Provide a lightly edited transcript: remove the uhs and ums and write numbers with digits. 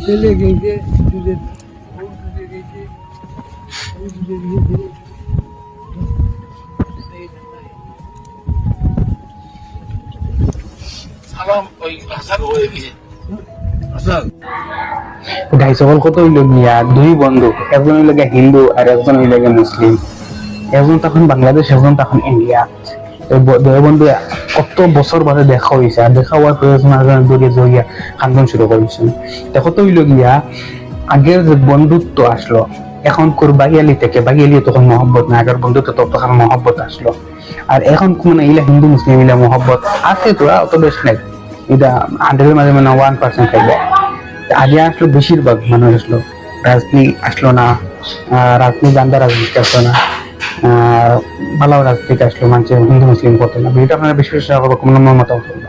ছেলে গেছে গাই সকল কত হইল গিয়া দুই বন্ধু, একজন হইল গিয়া হিন্দু আর একজন হইল গিয়া মুসলিম। একজন তখন বাংলাদেশ, একজন তখন ইন্ডিয়া। দুই বন্ধু কত বছর বাদে দেখা হয়েছে, আর দেখা হওয়ার প্রয়োজন দরিয়া জড়িয়া খান্দন শুরু করেছেন। কত হইল গিয়া আগের যে বন্ধুত্ব আসলো এখন বাগিয়ালি থেকে, বাগিয়ালি তখন মহব্বত না, আগের বন্ধুত্ব তখন মহব্বত আসলো। আর এখন মানে ইলা হিন্দু মুসলিম ইলা মহব্বত আছে, তোরা অত বেশ নাই, এটা 100-এর মাঝে মানে 1% থাকবে। আগে আসলো বেশিরভাগ মানুষ আসলো, রাজনীতি আসলো না, রাজনীতি গান্ধা রাজনীতি আসলো না, ভালো রাজনীতি আসলো, মানুষ হিন্দু মুসলিম করতো না। এটা আপনারা বেশি বেশি কোনো মতামত করবো।